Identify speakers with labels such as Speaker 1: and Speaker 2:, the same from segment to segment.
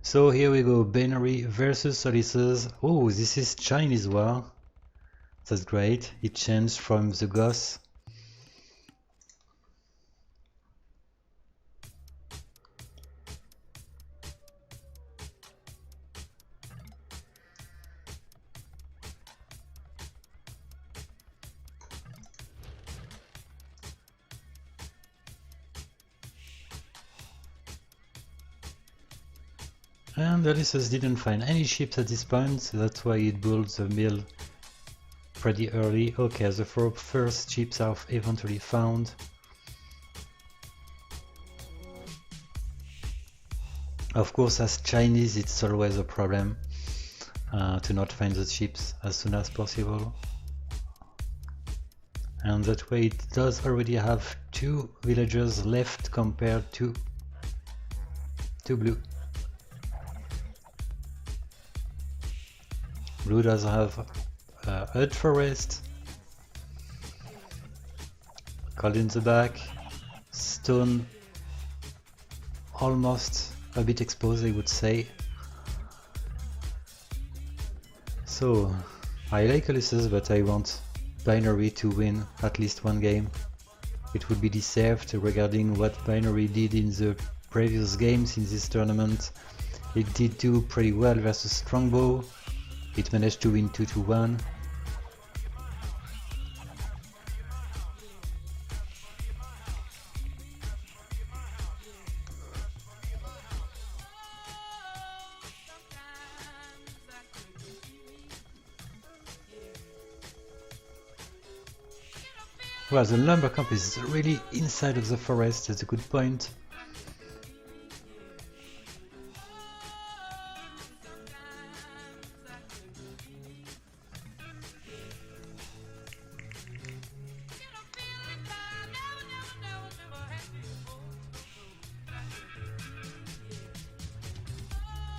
Speaker 1: So here we go, Binary versus Ulysses. Oh, this is Chinese war. That's great. It changed from the Goth. And Ulysses didn't find any ships at this point, so that's why it built the mill pretty early. Okay, the four first ships are eventually found. Of course, as Chinese, it's always a problem to not find the ships as soon as possible. And that way it does already have 2 villagers left compared to blue. Blue does have Earth Forest, Cold in the back, stone almost a bit exposed, I would say. So I like Ulysses, but I want Binary to win at least one game. It would be deserved regarding what Binary did in the previous games in this tournament. It did do pretty well versus Strongbow. It managed to win 2-1. Well, the lumber camp is really inside of the forest, that's a good point.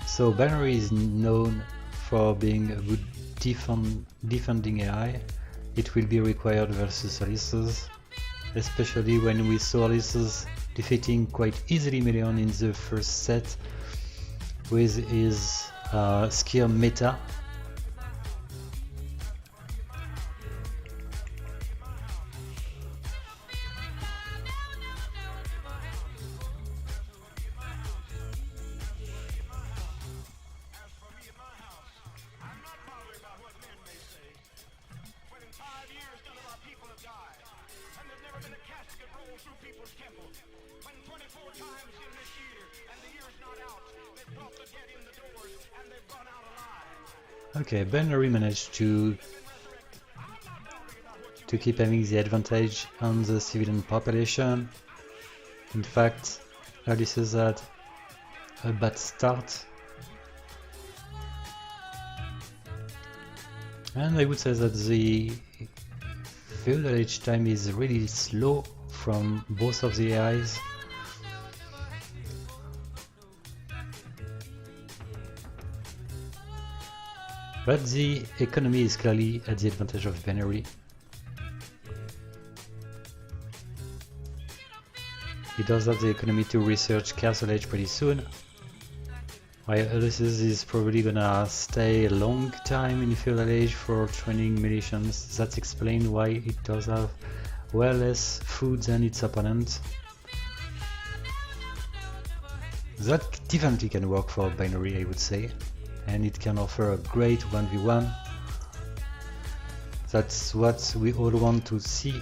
Speaker 1: So Binary is known for being a good defending AI. It will be required versus Ulysses, especially when we saw Ulysses defeating quite easily Million in the first set with his skill meta. Okay, Binary managed to keep having the advantage on the civilian population. In fact, Ulysses had a bad start. And I would say that the feudal age time is really slow from both of the AIs. But the economy is clearly at the advantage of Binary. He does have the economy to research Castle Age pretty soon, while Ulysses is probably gonna stay a long time in Feudal Age for training militias. That's explained why it does have well less food than its opponent. That definitely can work for Binary, I would say, and it can offer a great 1v1. That's what we all want to see.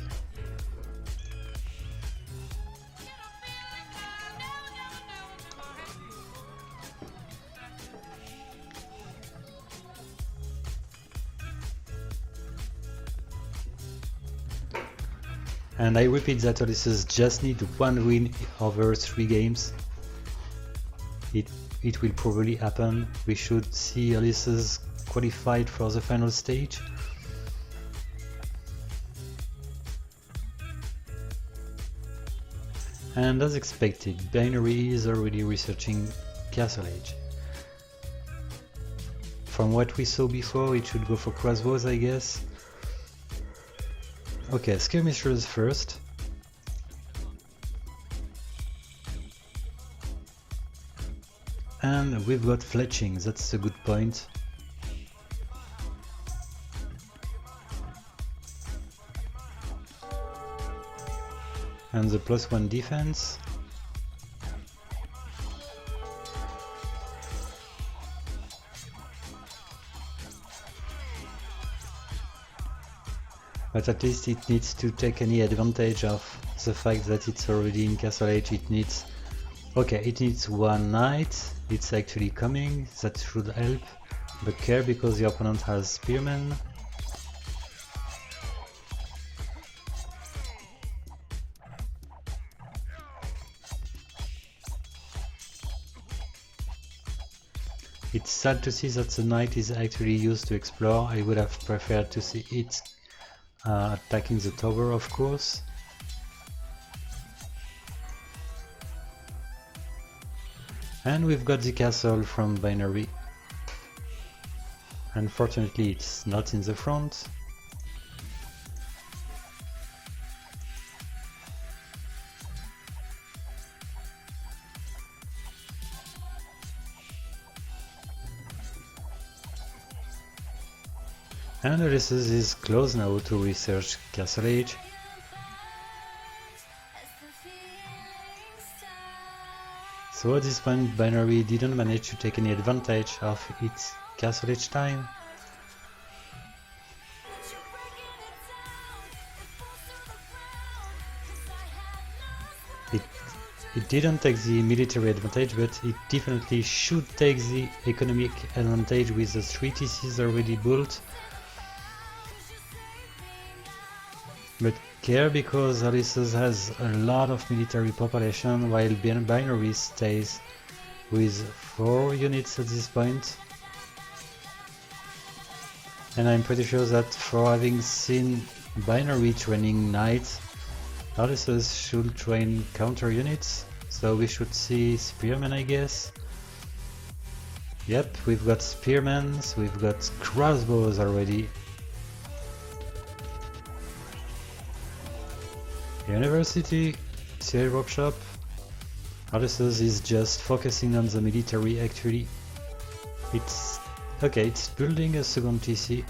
Speaker 1: And I repeat that Ulysses just need one win over 3 games. It will probably happen. We should see Ulysses qualified for the final stage. And as expected, Binary is already researching Castle Age. From what we saw before, it should go for crossbows, I guess. Okay, skirmishers first. And we've got fletching, that's a good point. And the +1 defense. But at least it needs to take any advantage of the fact that it's already in Castle Age. It needs... okay, it needs 1 knight, it's actually coming, that should help. But care because the opponent has spearmen. It's sad to see that the knight is actually used to explore. I would have preferred to see it attacking the tower, of course. And we've got the castle from Binary. Unfortunately, it's not in the front. And Ulysses is close now to research Castle Age. So at this point, Binary didn't manage to take any advantage of its Castle Age time. It didn't take the military advantage, but it definitely should take the economic advantage with the 3 TCs already built. But care because Ulysses has a lot of military population while Binary stays with 4 units at this point. And I'm pretty sure that for having seen Binary training knights, Ulysses should train counter units, so we should see spearmen, I guess. Yep, we've got spearmen, we've got crossbows already. University, CI workshop. Ulysses is just focusing on the military actually. It's okay, it's building a second TC.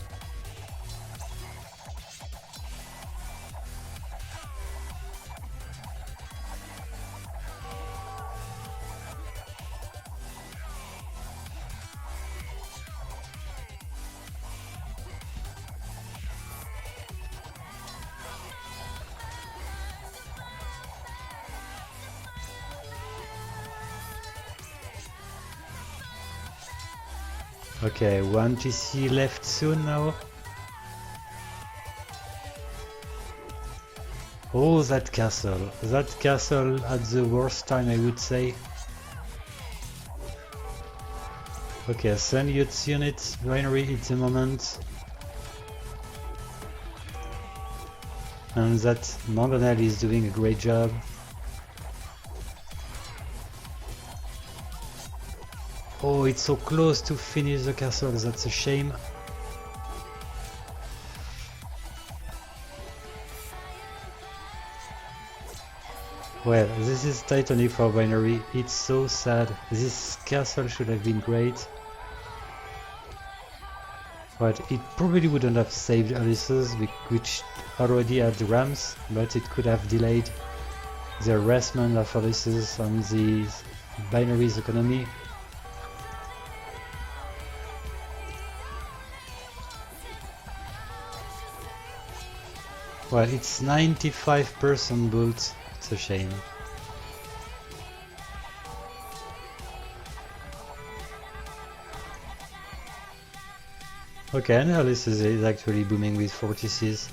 Speaker 1: Okay, 1 TC left soon now. Oh, that castle. That castle at the worst time, I would say. Okay, send its units, Binary at the moment. And that Mangonel is doing a great job. Oh, it's so close to finish the castle, that's a shame. Well, this is Titanic for Binary, it's so sad. This castle should have been great. But it probably wouldn't have saved Ulysses, which already had rams, but it could have delayed the harassment of Ulysses on the Binary's economy. Well, it's 95% built, it's a shame. Okay, and Ulysses is actually booming with 4 TCs.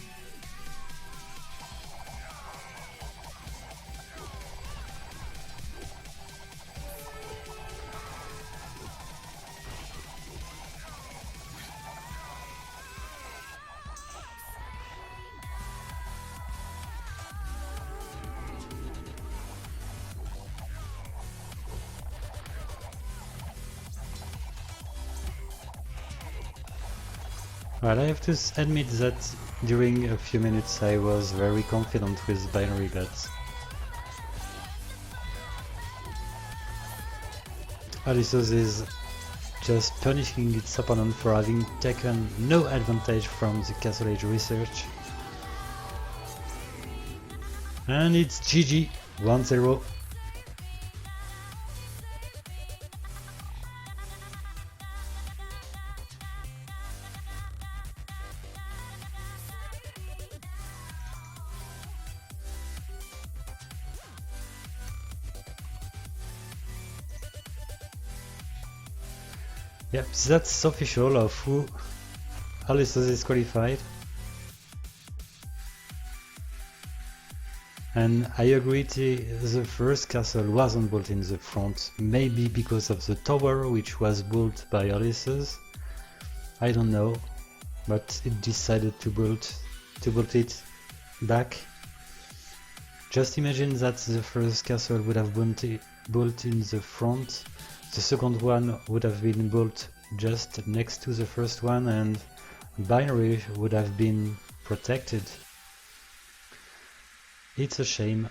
Speaker 1: Well, I have to admit that during a few minutes I was very confident with Binary, but Ulysses is just punishing its opponent for having taken no advantage from the Castle Age research. And it's GG, 1-0. Yep, that's official of who Ulysses is qualified. And I agree the first castle wasn't built in the front, maybe because of the tower which was built by Ulysses. I don't know, but it decided to build it back. Just imagine that the first castle would have been built in the front. The second one would have been built just next to the first one, and Binary would have been protected. It's a shame.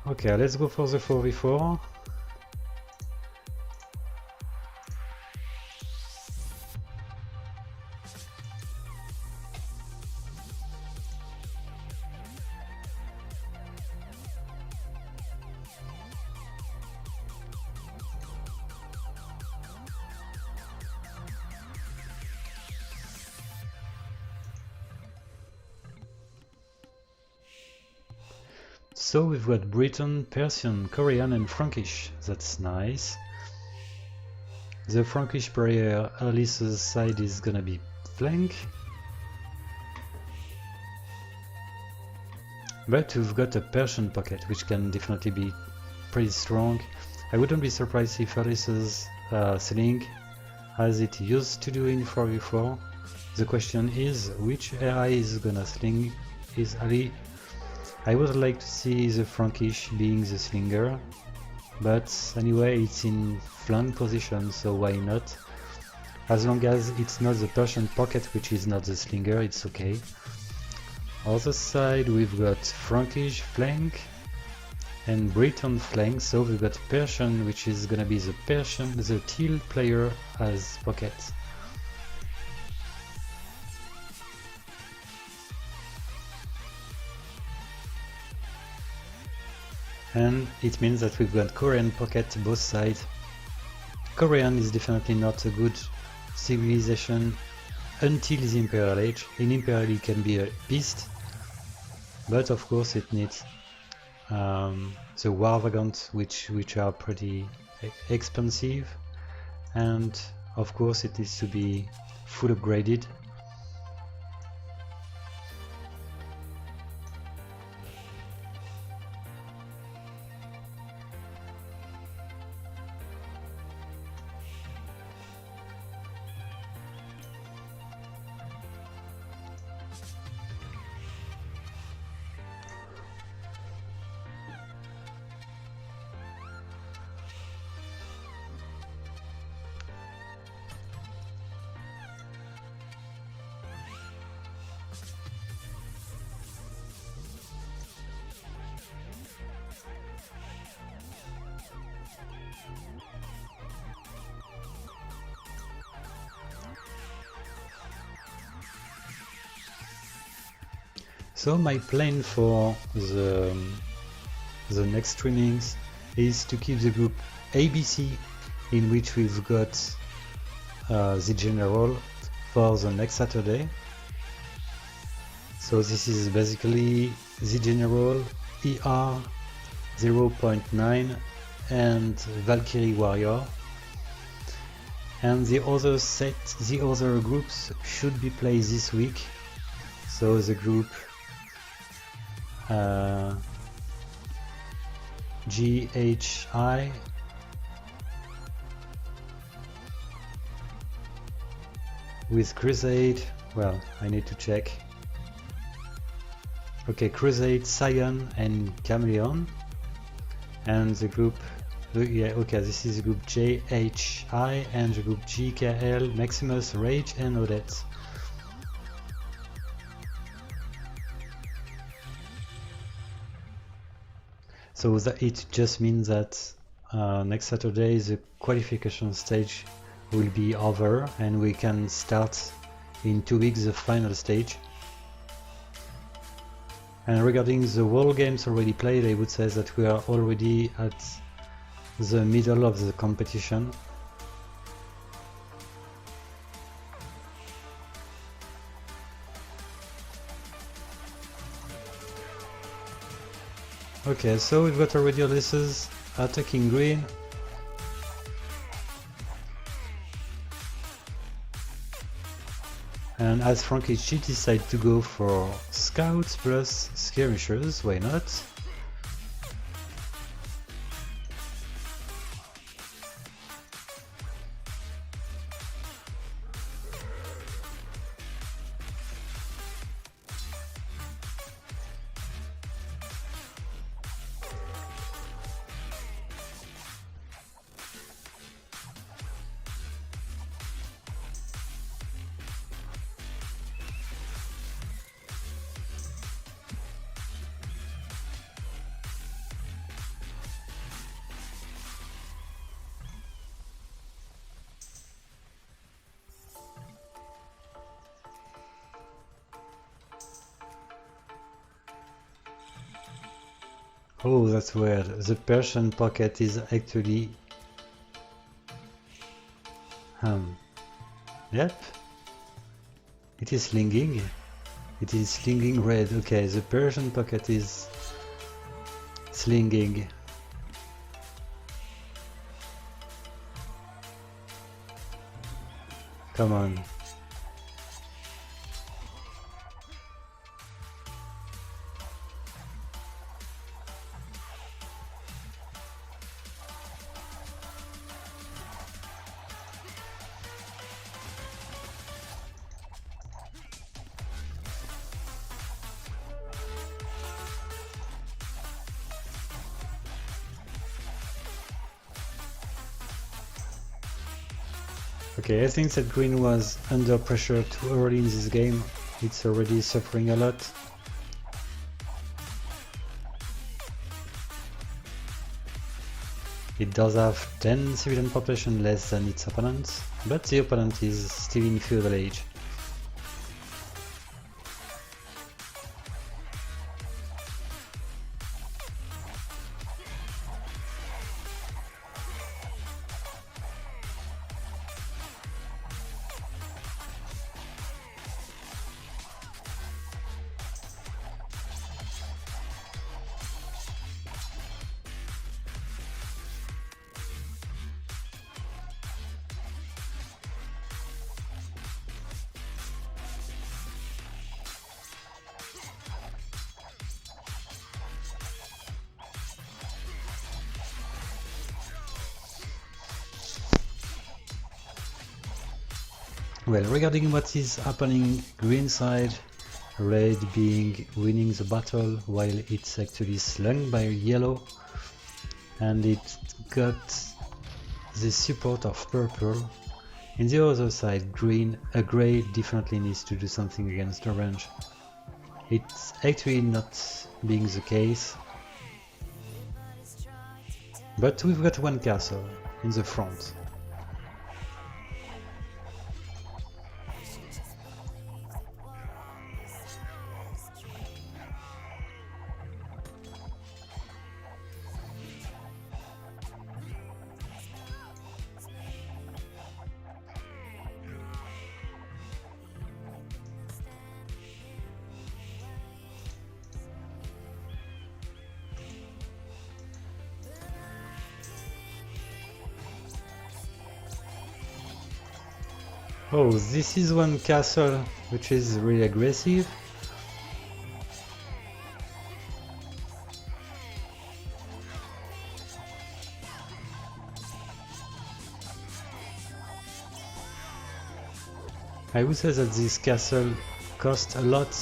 Speaker 1: Okay, let's go for the 4v4. So we've got Breton, Persian, Korean and Frankish. That's nice. The Frankish player Alice's side is gonna be flank. But we've got a Persian pocket, which can definitely be pretty strong. I wouldn't be surprised if Alice's sling, as it used to do in 4v4. The question is, which AI is gonna sling his ally? I would like to see the Frankish being the slinger, but anyway it's in flank position, so why not? As long as it's not the Persian pocket which is not the slinger, it's okay. Other side we've got Frankish flank and Breton flank, so we've got Persian which is gonna be the teal player as pocket. And it means that we've got Korean pocket both sides. Korean is definitely not a good civilization until the Imperial Age. In Imperial it can be a beast, but of course it needs the war wagons which are pretty expensive, and of course it needs to be full upgraded. So my plan for the next trainings is to keep the group ABC, in which we've got the general for the next Saturday. So this is basically the general, ER 0.9 and Valkyrie Warrior. And the other groups should be played this week. So the group GHI with Crusade, well, I need to check. Okay, Crusade, Scion and Chameleon, and the group Yeah, okay, this is group JHI and group GKL, Maximus, Rage and Odette. So that it just means that next Saturday the qualification stage will be over and we can start in 2 weeks the final stage. And regarding the world games already played, I would say that we are already at the middle of the competition. Okay, so we've got already Ulysses attacking green. And as Frankie she decided to go for scouts plus skirmishers, why not? Oh, that's weird. The Persian pocket is actually... Yep. It is slinging. It is slinging red. Okay, the Persian pocket is slinging. Come on. Okay, I think that green was under pressure too early in this game. It's already suffering a lot. It does have 10 civilian population less than its opponent, but the opponent is still in feudal age. Well, regarding what is happening green side, red being winning the battle while it's actually slung by yellow, and it got the support of purple. In the other side, green, grey definitely needs to do something against orange. It's actually not being the case, but we've got one castle in the front. Oh, this is one castle which is really aggressive. I would say that this castle cost a lot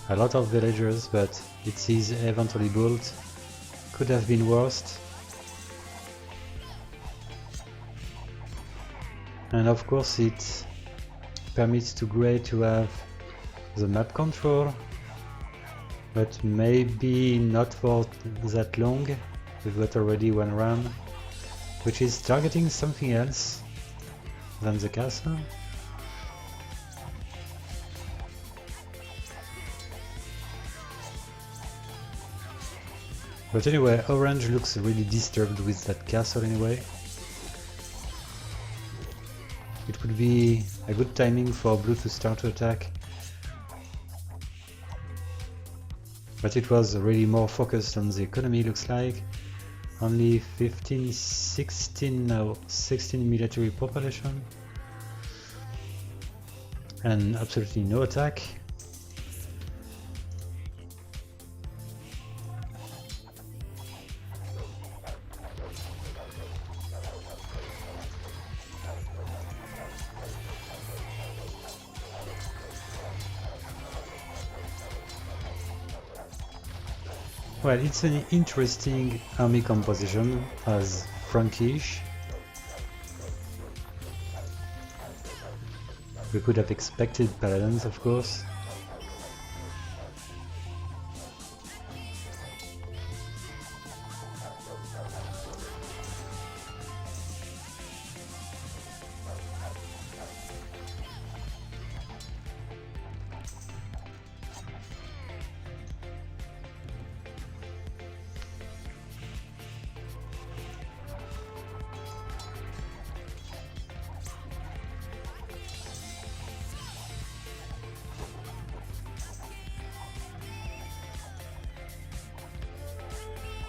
Speaker 1: of villagers, but it is eventually built. Could have been worse. And of course it permits to Grey to have the map control, but maybe not for that long. We've got already one run, which is targeting something else than the castle. But anyway, Orange looks really disturbed with that castle anyway. It would be a good timing for Blue to start to attack. But it was really more focused on the economy, looks like. Only 15, 16 now, 16 military population. And absolutely no attack. Well, it's an interesting army composition as Frankish. We could have expected Paladins, of course.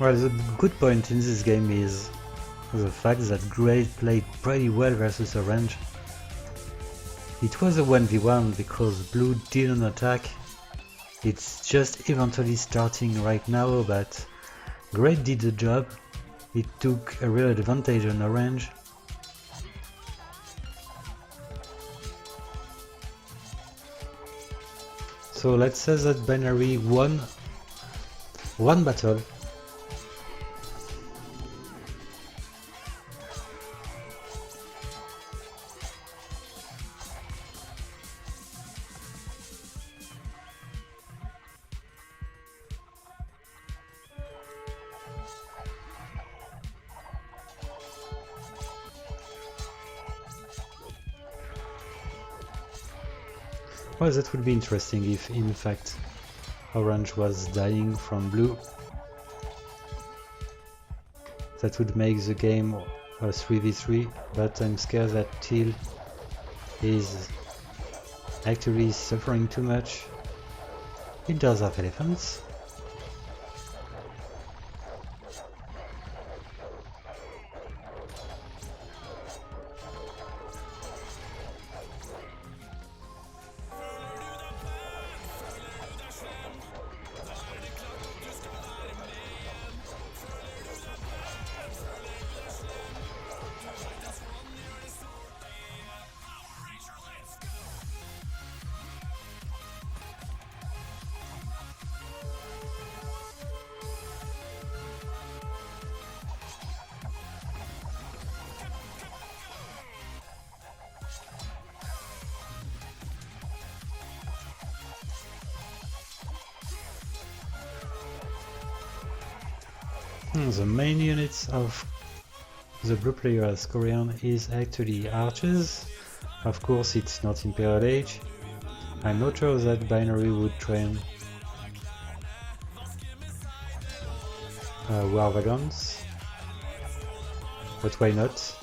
Speaker 1: Well, the good point in this game is the fact that Grey played pretty well versus Orange. It was a 1v1 because Blue didn't attack. It's just eventually starting right now, but Grey did the job. It took a real advantage on Orange. So let's say that Binary won one battle. Well, that would be interesting if, in fact, Orange was dying from Blue. That would make the game a 3v3, but I'm scared that Teal is actually suffering too much. It does have elephants. The main units of the blue player as Korean is actually archers. Of course it's not Imperial Age. I'm not sure that Binary would train war wagons, but why not?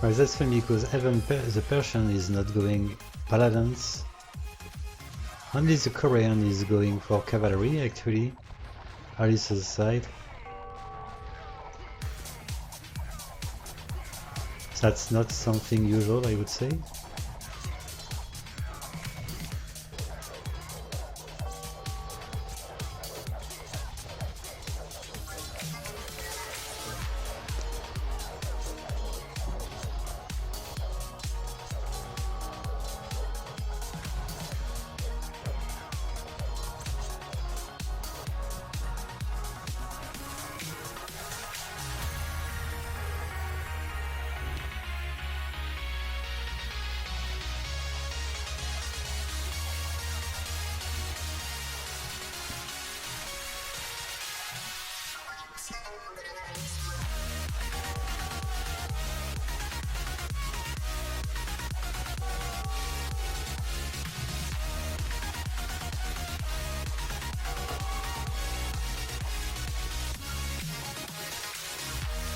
Speaker 1: Well, that's funny because even the Persian is not going paladins. Only the Korean is going for cavalry actually, at least the side. That's not something usual, I would say.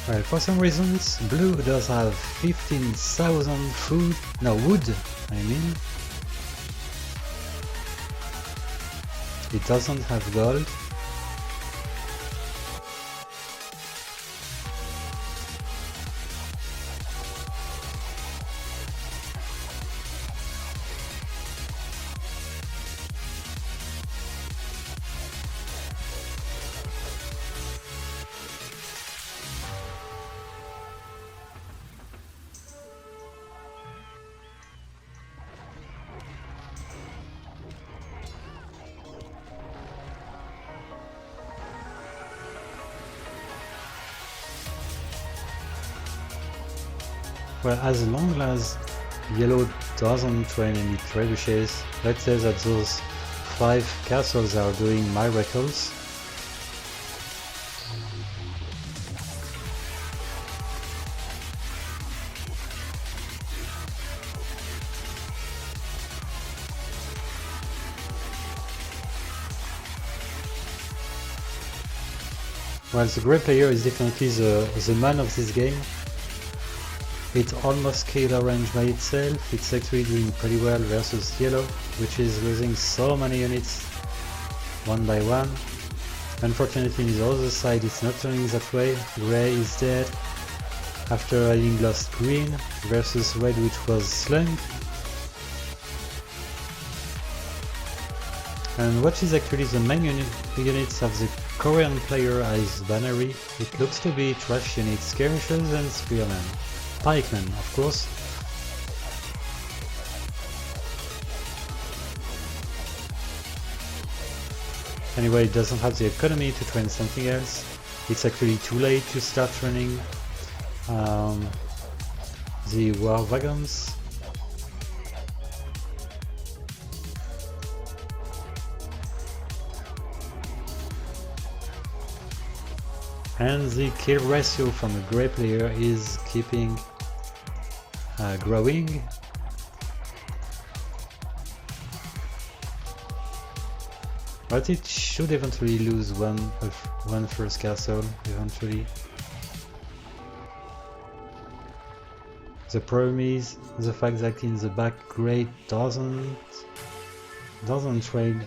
Speaker 1: Well, for some reasons, blue does have 15,000 wood, I mean. It doesn't have gold. Well, as long as yellow doesn't train any trebuchets, let's say that those 5 castles are doing miracles. Well, the grey player is definitely the man of this game. It almost killed orange by itself. It's actually doing pretty well versus yellow, which is losing so many units one by one. Unfortunately, on the other side it's not turning that way. Grey is dead after having lost green versus red, which was slung. And what is actually the main units of the Korean player is Binary. It looks to be trash units, skirmishers and spearmen. Pikemen, of course. Anyway, it doesn't have the economy to train something else. It's actually too late to start training the war wagons. And the kill ratio from a grey player is keeping growing. But it should eventually lose one first castle, eventually. The problem is the fact that in the back grey doesn't trade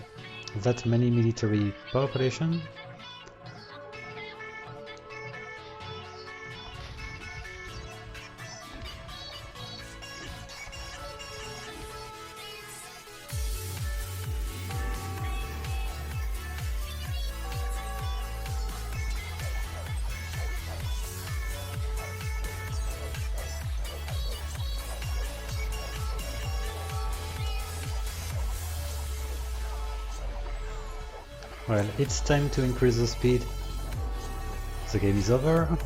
Speaker 1: that many military population. Well, it's time to increase the speed. The game is over.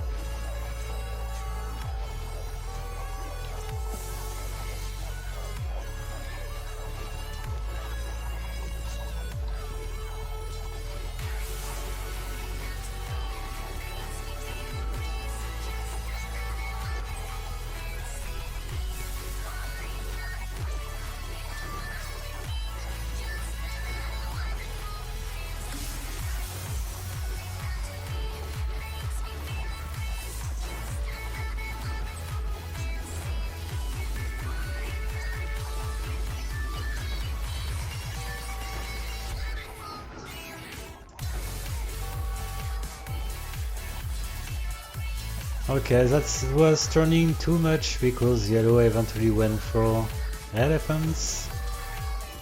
Speaker 1: Okay, that was turning too much because yellow eventually went for elephants.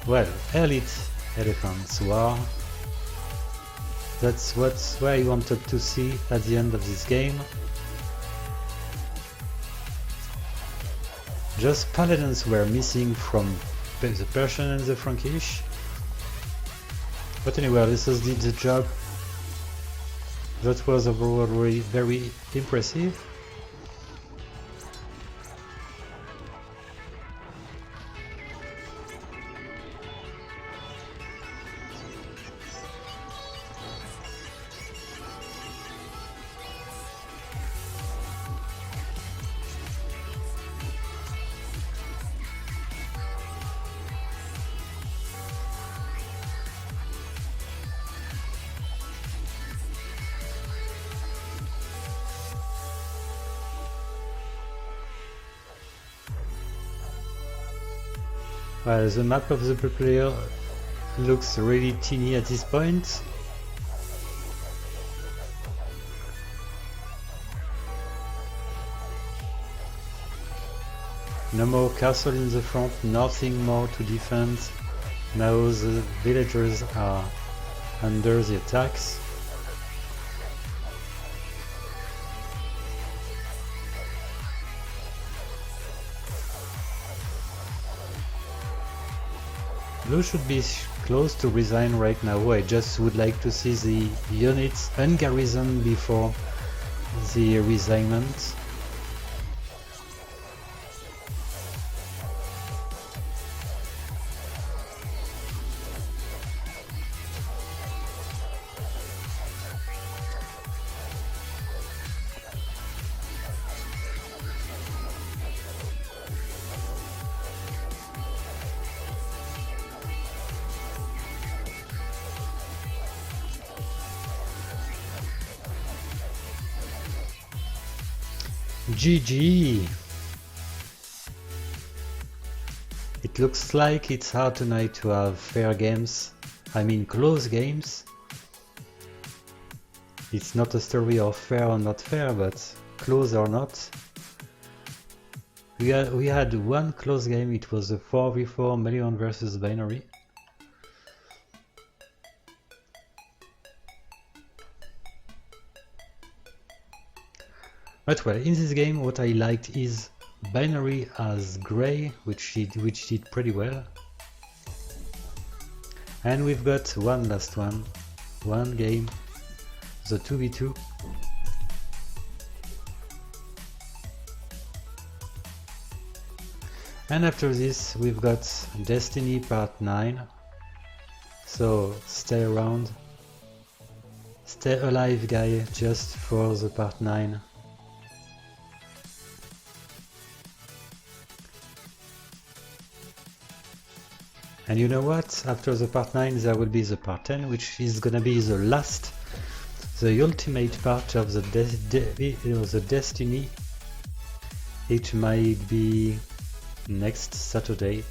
Speaker 1: Well, elite elephants war. That's what I wanted to see at the end of this game. Just paladins were missing from the Persian and the Frankish. But anyway, this did the job. That was overall very impressive. Well, the map of the player looks really teeny at this point. No more castle in the front, nothing more to defend. Now the villagers are under the attacks. Blue should be close to resign right now. I just would like to see the units ungarrisoned before the resignment. GG! It looks like it's hard tonight to have fair games, I mean close games. It's not a story of fair or not fair, but close or not. We had one close game, it was a 4v4 Million versus Binary. But well, in this game what I liked is Binary as grey, which did pretty well. And we've got one last one game, the 2v2. And after this we've got Destiny Part 9, so stay around, stay alive guy, just for the Part 9. And you know what? After the Part 9 there will be the Part 10, which is gonna be the last, the ultimate part of the Destiny. It might be next Saturday.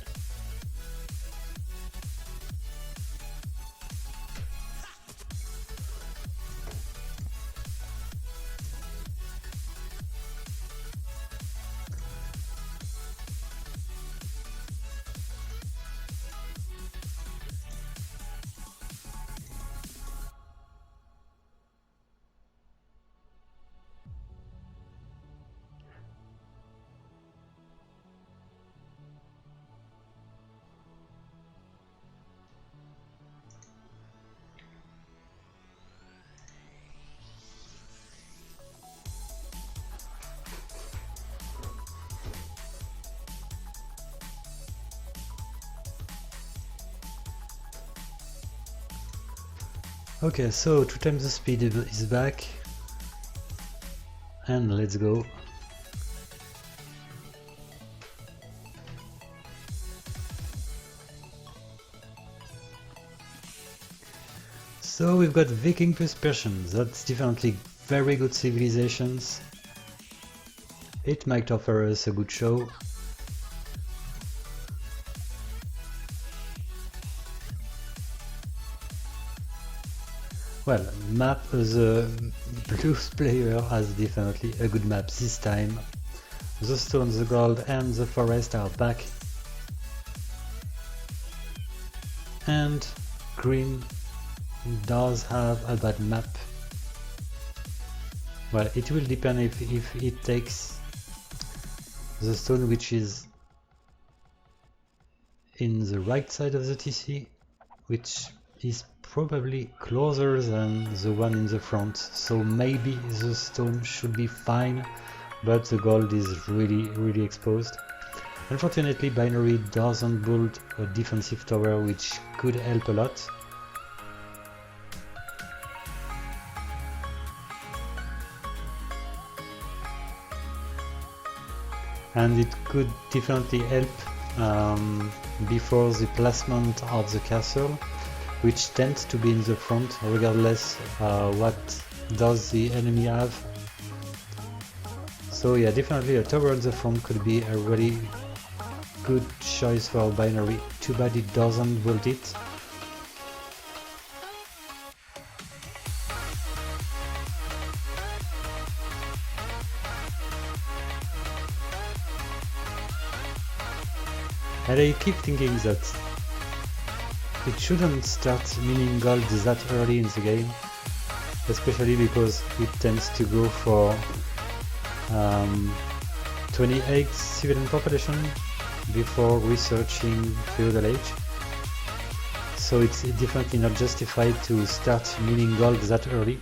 Speaker 1: Okay, so 2 times the speed is back, and let's go. So we've got Viking plus Persian, that's definitely very good civilizations. It might offer us a good show. Well, map, the blues player has definitely a good map this time. The stone, the gold and the forest are back. And green does have a bad map. Well, it will depend if it takes the stone which is in the right side of the TC, which is probably closer than the one in the front, so maybe the stone should be fine, but the gold is really exposed. Unfortunately, Binary doesn't build a defensive tower, which could help a lot. And it could definitely help before the placement of the castle, which tends to be in the front regardless what does the enemy have. So yeah, definitely a tower at the front could be a really good choice for Binary. Too bad it doesn't build it. And I keep thinking that it shouldn't start mining gold that early in the game, especially because it tends to go for 28 civilian population before researching feudal age. So it's definitely not justified to start mining gold that early.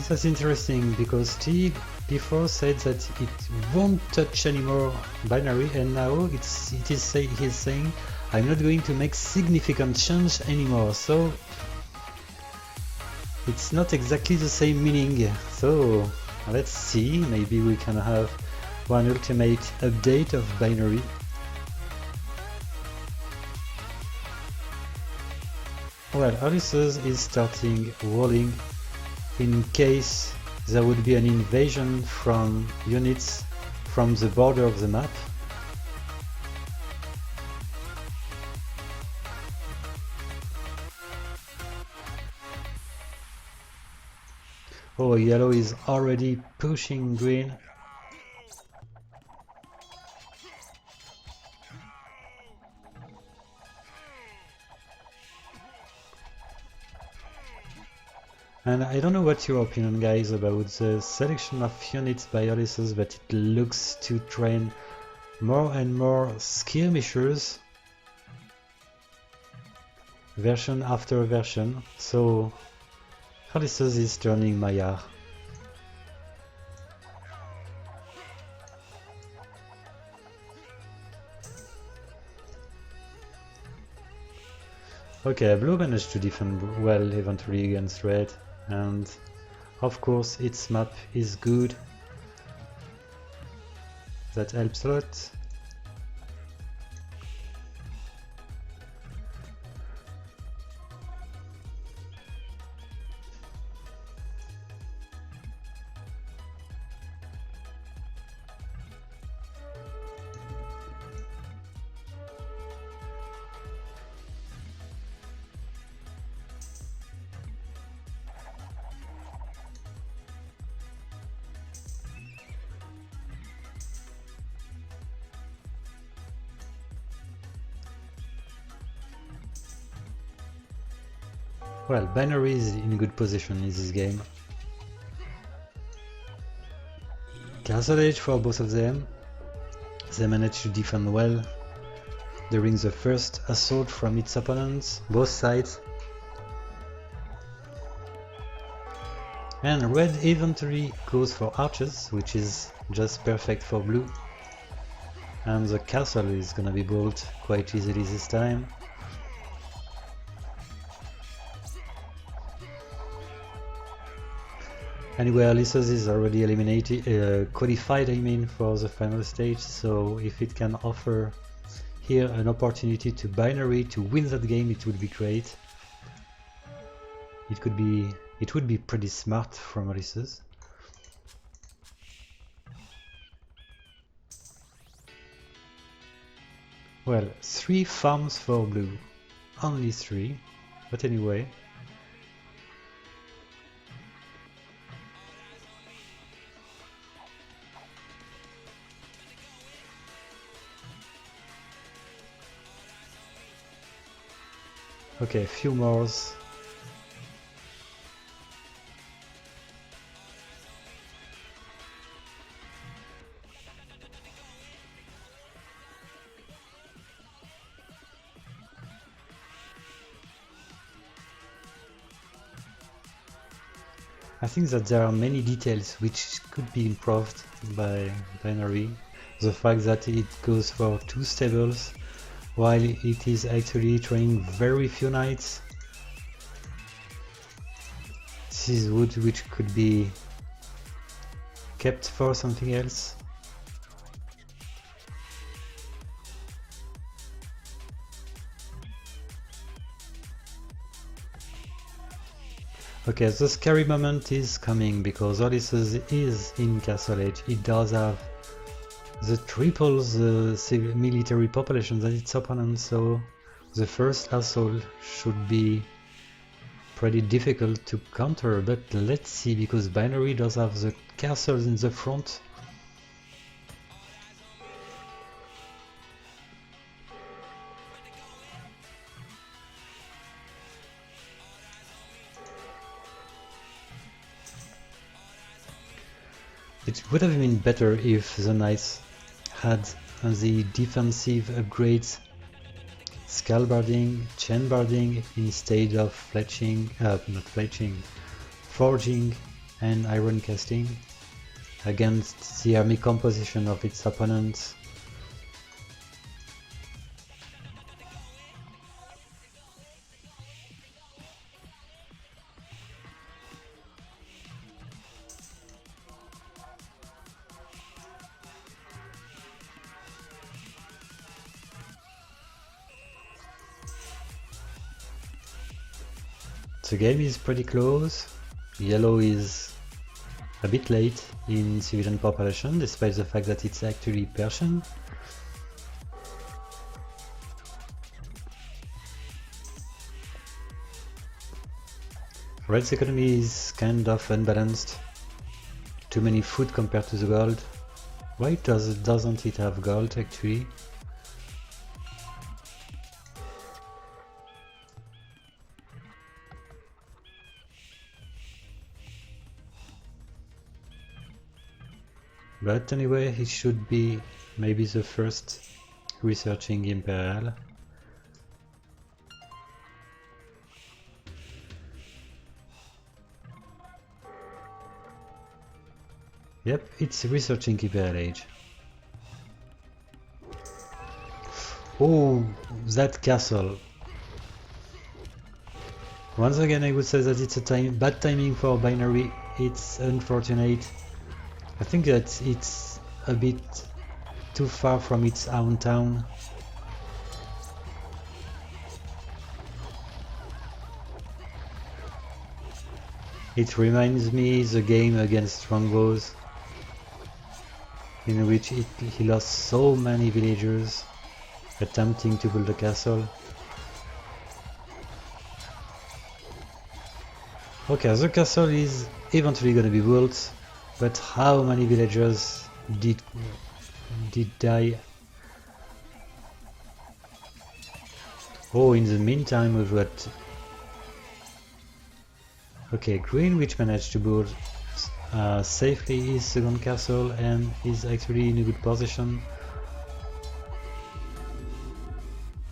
Speaker 1: That's interesting because T before said that it won't touch anymore Binary, and now he's saying I'm not going to make significant change anymore. So it's not exactly the same meaning. So let's see, maybe we can have one ultimate update of Binary. Well, Ulysses is starting walling in case there would be an invasion from units from the border of the map. Oh, yellow is already pushing green. And I don't know what's your opinion, guys, about the selection of units by Ulysses, but it looks to train more and more skirmishers version after version. So Ulysses is turning Maillard. Okay, Blue managed to defend well eventually against Red, and of course its map is good. That helps a lot. Well, Binary is in good position in this game. Castle Age for both of them. They managed to defend well during the first assault from its opponents, both sides. And red eventually goes for archers, which is just perfect for blue. And the castle is gonna be built quite easily this time. Anyway, Ulysses is already eliminated, qualified I mean, for the final stage, so if it can offer here an opportunity to Binary to win that game, it would be great. It would be pretty smart from Ulysses. Well, 3 farms for blue. Only 3, but anyway. Okay, a few more. I think that there are many details which could be improved by Binary. The fact that it goes for 2 stables while it is actually training very few knights. This is wood which could be kept for something else. Okay, the scary moment is coming because Ulysses is in Castle Age. It does have the triples the military population than its opponent, so the first assault should be pretty difficult to counter, but let's see, because Binary does have the castles in the front. It would have been better if the knights had the defensive upgrades, scalbarding, chainbarding instead of forging and iron casting against the army composition of its opponents. The game is pretty close. Yellow is a bit late in civilian population, despite the fact that it's actually Persian. Red's economy is kind of unbalanced. Too many food compared to the gold. Why doesn't it have gold actually? But anyway, he should be maybe the first researching Imperial. Yep, it's researching Imperial Age. Oh, that castle. Once again, I would say that it's a bad timing for Binary. It's unfortunate. I think that it's a bit too far from its own town. It reminds me the game against Strongbows, in which he lost so many villagers attempting to build a castle. Okay, the castle is eventually gonna be built. But how many villagers did die? Oh, in the meantime we've got Okay, green, which managed to build safely his second castle and is actually in a good position.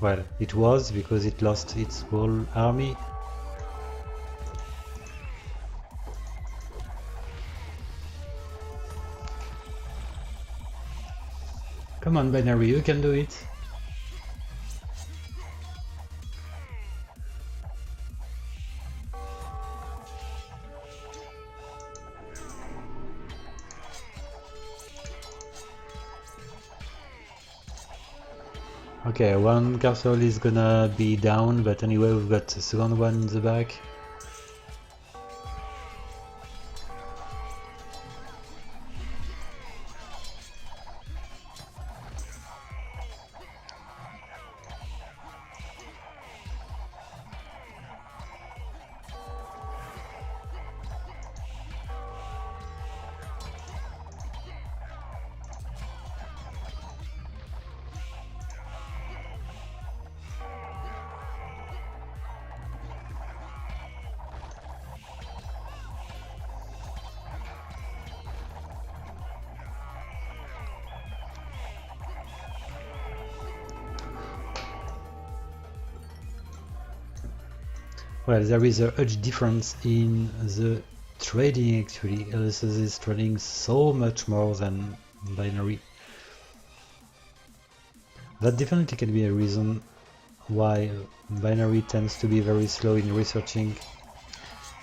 Speaker 1: Well, it was, because it lost its whole army. Come on, Binary, you can do it. Okay, one castle is gonna be down, but anyway we've got the second one in the back. Well, there is a huge difference in the trading actually. Ulysses is trading so much more than Binary. That definitely can be a reason why Binary tends to be very slow in researching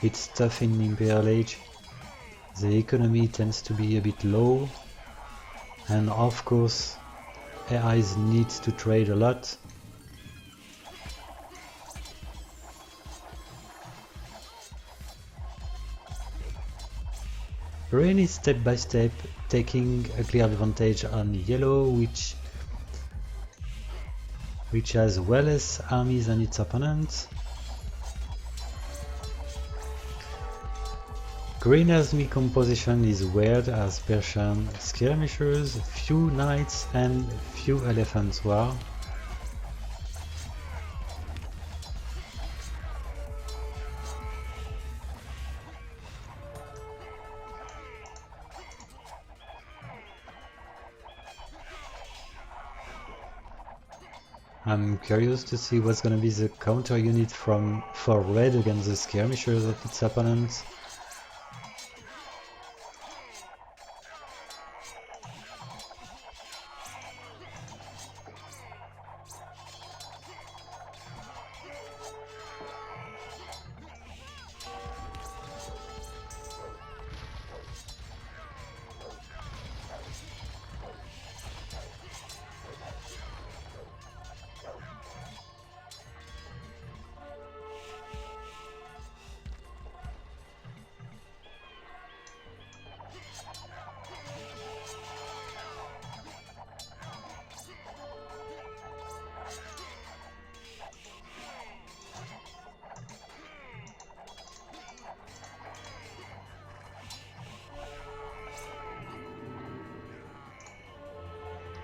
Speaker 1: its stuff in Imperial Age. The economy tends to be a bit low, and of course AIs need to trade a lot. Green is step by step taking a clear advantage on yellow, which has well less armies than its opponent. Green army composition is weird, as Persian skirmishers, few knights and few elephants war. I'm curious to see what's gonna be the counter unit for red against the skirmishers of its opponent.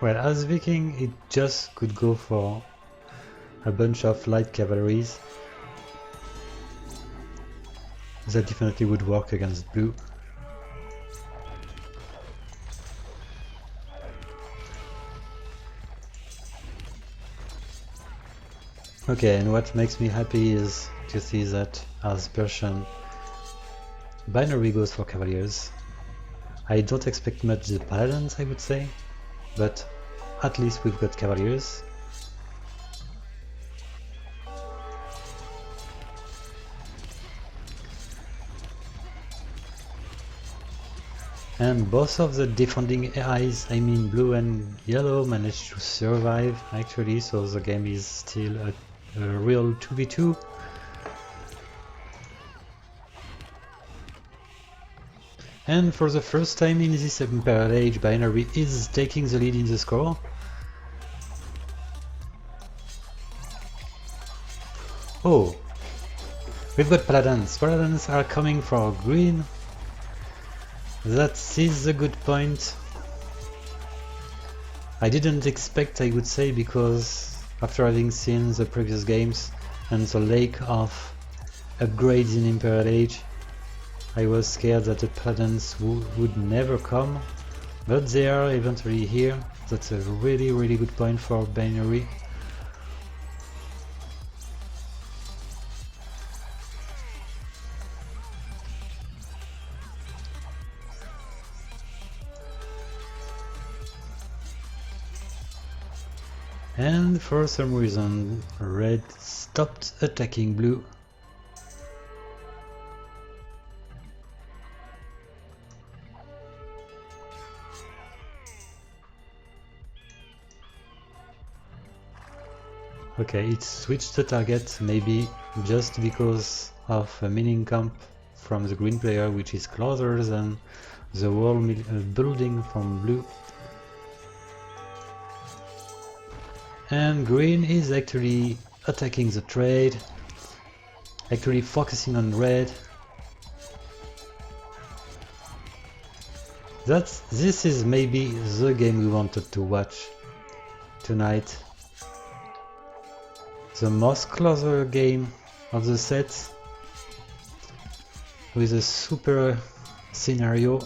Speaker 1: Well, as Viking, it just could go for a bunch of light cavalries. That definitely would work against blue. Okay, and what makes me happy is to see that as Persian, Binary goes for cavaliers. I don't expect much the paladins, I would say, but at least we've got cavaliers. And both of the defending AIs, I mean blue and yellow, managed to survive actually, so the game is still a real 2v2. And for the first time in this Imperial Age, Binary is taking the lead in the score. Oh, we've got paladins. Paladins are coming for green. That is a good point. I didn't expect, I would say, because after having seen the previous games and the lack of upgrades in Imperial Age, I was scared that the patterns would never come, but they are eventually here. That's a really good point for binary. And for some reason, red stopped attacking blue. Okay, it switched the target, maybe just because of a mining camp from the green player, which is closer than the wall building from blue. And green is actually attacking the trade, actually focusing on red. This is maybe the game we wanted to watch tonight. The most closer game of the set, with a super scenario.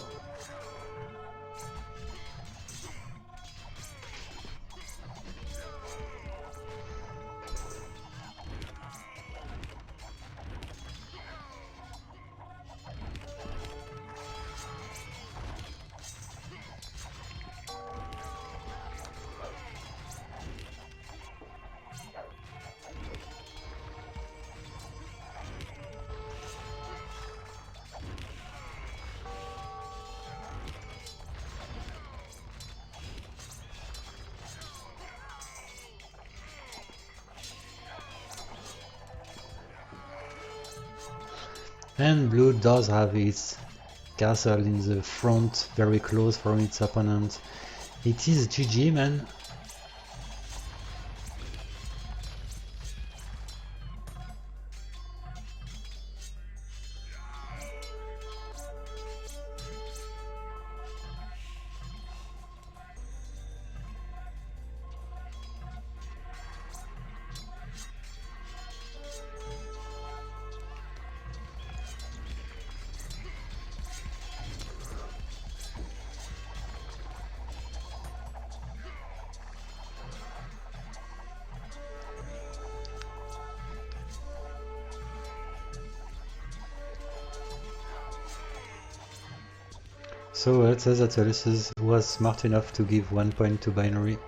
Speaker 1: And blue does have its castle in the front, very close from its opponent. It is GG, man. So it says that Ulysses was smart enough to give 1 point to binary.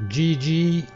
Speaker 1: GG!